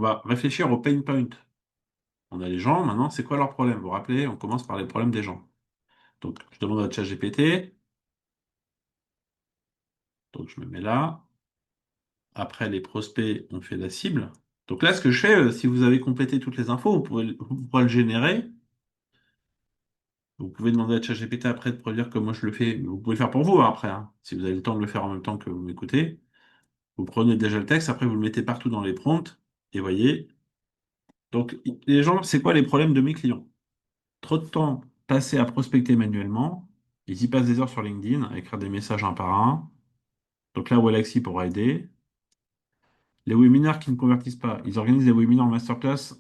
va réfléchir au pain point. On a les gens, maintenant, c'est quoi leur problème? Vous vous rappelez, on commence par les problèmes des gens. Donc, je demande à ChatGPT. Donc, je me mets là. Après, les prospects, on fait la cible. Donc là, ce que je fais, si vous avez complété toutes les infos, vous pourrez le générer. Vous pouvez demander à ChatGPT après de produire comme moi je le fais. Vous pouvez le faire pour vous hein, après, hein, si vous avez le temps de le faire en même temps que vous m'écoutez. Vous prenez déjà le texte, après vous le mettez partout dans les prompts. Et voyez. Donc, les gens, c'est quoi les problèmes de mes clients? Trop de temps passé à prospecter manuellement. Ils y passent des heures sur LinkedIn à écrire des messages un par un. Donc là, Walaxy pourra aider. Les webinaires qui ne convertissent pas. Ils organisent des webinaires en masterclass.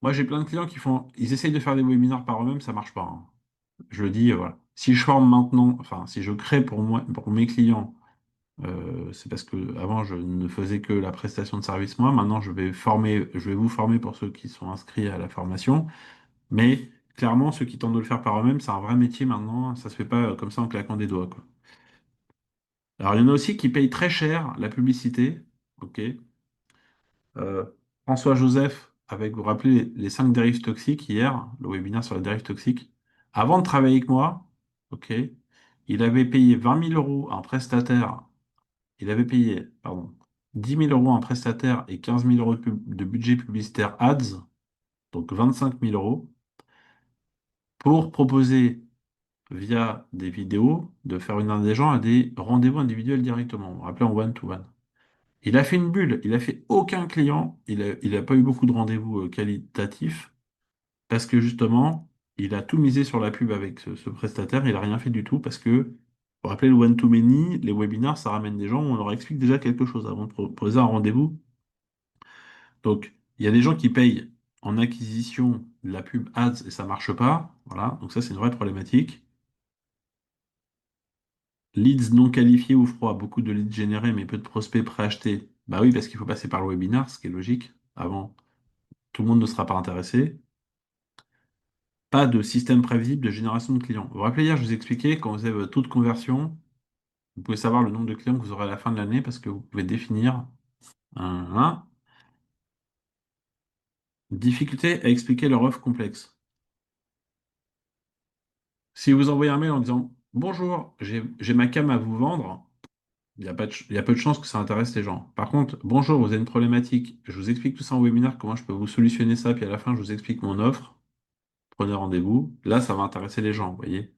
Moi, j'ai plein de clients qui font. Ils essayent de faire des webinaires par eux-mêmes, ça marche pas. Hein. Je le dis, voilà. Si je forme maintenant, enfin, si je crée pour moi, pour mes clients, c'est parce que avant je ne faisais que la prestation de service moi. Maintenant, je vais vous former pour ceux qui sont inscrits à la formation. Mais clairement, ceux qui tentent de le faire par eux-mêmes, c'est un vrai métier maintenant. Ça se fait pas comme ça en claquant des doigts, quoi. Alors, il y en a aussi qui payent très cher la publicité. Ok. Euh, François Joseph, avec, vous vous rappelez, les 5 dérives toxiques hier, le webinaire sur les dérives toxiques. Avant de travailler avec moi, ok, il avait payé 20 000 euros à un prestataire. Il avait payé, pardon, 10 000 euros à un prestataire et 15 000 euros de budget publicitaire ads, donc 25 000 euros, pour proposer via des vidéos, de faire une des gens à des rendez-vous individuels directement, appelé en one-to-one. Il a fait une bulle, il a fait aucun client, il a pas eu beaucoup de rendez-vous qualitatifs, parce que justement, il a tout misé sur la pub avec ce prestataire, il a rien fait du tout, parce que, vous vous rappelez le one-to-many, les webinars, ça ramène des gens où on leur explique déjà quelque chose avant de proposer un rendez-vous. Donc, il y a des gens qui payent en acquisition de la pub ads et ça marche pas, voilà, donc ça c'est une vraie problématique. Leads non qualifiés ou froids, beaucoup de leads générés, mais peu de prospects préachetés. Bah oui, parce qu'il faut passer par le webinar, ce qui est logique. Avant, tout le monde ne sera pas intéressé. Pas de système prévisible de génération de clients. Vous vous rappelez hier, je vous expliquais, quand vous avez votre taux de conversion, vous pouvez savoir le nombre de clients que vous aurez à la fin de l'année parce que vous pouvez définir un difficulté à expliquer leur offre complexe. Si vous envoyez un mail en disant Bonjour, j'ai ma cam à vous vendre, il y a peu de chances que ça intéresse les gens. Par contre, bonjour, vous avez une problématique. Je vous explique tout ça en webinaire, comment je peux vous solutionner ça, puis à la fin, je vous explique mon offre. Prenez rendez-vous. Là, ça va intéresser les gens, vous voyez.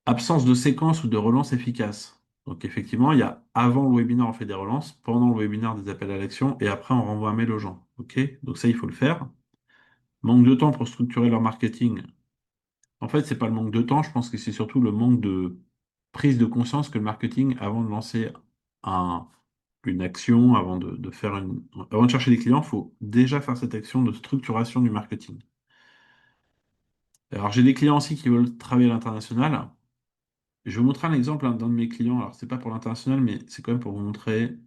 Absence de séquence ou de relance efficace. Donc, effectivement, il y a avant le webinaire, on fait des relances, pendant le webinaire, des appels à l'action, et après, on renvoie un mail aux gens. OK? Donc, ça, il faut le faire. Manque de temps pour structurer leur marketing. En fait, c'est pas le manque de temps, je pense que c'est surtout le manque de prise de conscience que le marketing, avant de lancer un, une action, avant de chercher des clients, il faut déjà faire cette action de structuration du marketing. Alors, j'ai des clients aussi qui veulent travailler à l'international. Je vais vous montrer un exemple d'un de mes clients. Alors, c'est pas pour l'international, mais c'est quand même pour vous montrer.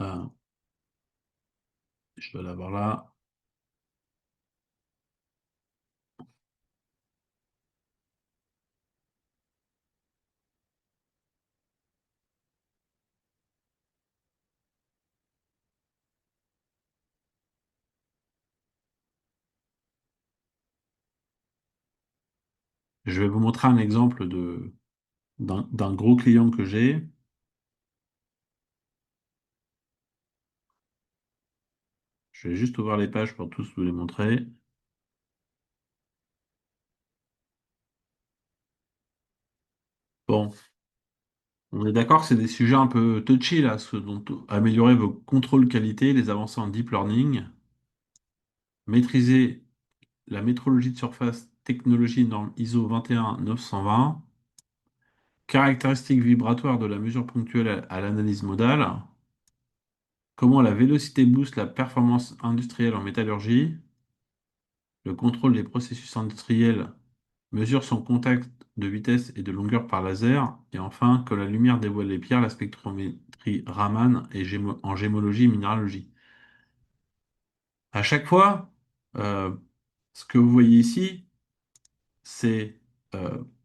euh, je dois l'avoir là. Je vais vous montrer un exemple d'un gros client que j'ai. Je vais juste ouvrir les pages pour tous vous les montrer. Bon, on est d'accord que c'est des sujets un peu touchy là, ce dont améliorer vos contrôles qualité, les avancées en deep learning, maîtriser la métrologie de surface, technologie norme ISO 21920, caractéristiques vibratoires de la mesure ponctuelle à l'analyse modale, comment la vélocité booste la performance industrielle en métallurgie, le contrôle des processus industriels mesure son contact de vitesse et de longueur par laser, et enfin, que la lumière dévoile les pierres, la spectrométrie Raman et en gémologie et minéralogie. À chaque fois, euh, Ce que vous voyez ici, c'est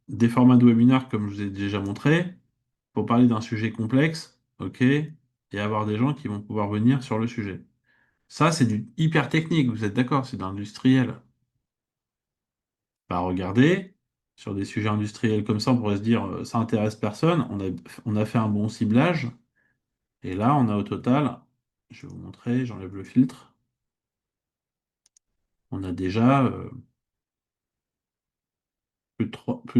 des formats de webinaire comme je vous ai déjà montré, pour parler d'un sujet complexe, ok, et avoir des gens qui vont pouvoir venir sur le sujet. Ça, c'est du hyper technique, vous êtes d'accord, c'est de l'industriel. Bah, regardez, sur des sujets industriels comme ça, on pourrait se dire, ça intéresse personne, on a fait un bon ciblage, et là, on a au total, je vais vous montrer, j'enlève le filtre, on a déjà plus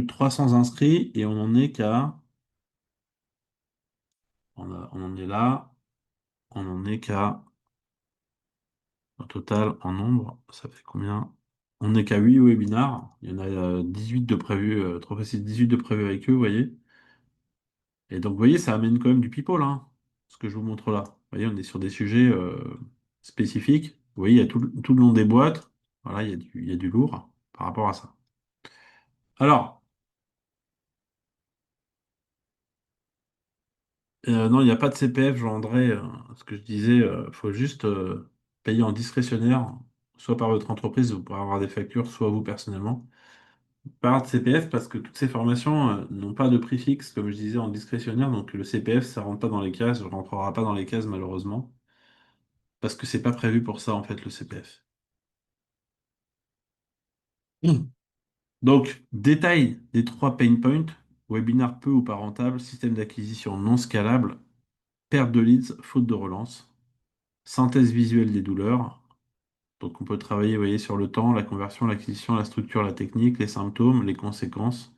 de 300 inscrits, et on en est qu'à, on en est là, on en est qu'à, au total, en nombre, ça fait combien? On n'est qu'à 8 webinars, il y en a 18 de prévus, trop facile, 18 de prévus avec eux, vous voyez. Et donc, vous voyez, ça amène quand même du people, hein, ce que je vous montre là. Vous voyez, on est sur des sujets spécifiques. Vous voyez, il y a tout le long des boîtes. Voilà, il y a du lourd par rapport à ça. Alors, non, il n'y a pas de CPF, Jean-André. Ce que je disais, il faut juste payer en discrétionnaire, soit par votre entreprise, vous pourrez avoir des factures, soit vous personnellement. Pas de CPF parce que toutes ces formations n'ont pas de prix fixe, comme je disais, en discrétionnaire. Donc le CPF, ça rentre pas dans les cases, ne rentrera pas dans les cases malheureusement. Parce que c'est pas prévu pour ça, en fait, le CPF. Mm. Donc, détail des trois pain points, webinar peu ou pas rentable, système d'acquisition non scalable, perte de leads, faute de relance, synthèse visuelle des douleurs. Donc, on peut travailler, vous voyez, sur le temps, la conversion, l'acquisition, la structure, la technique, les symptômes, les conséquences.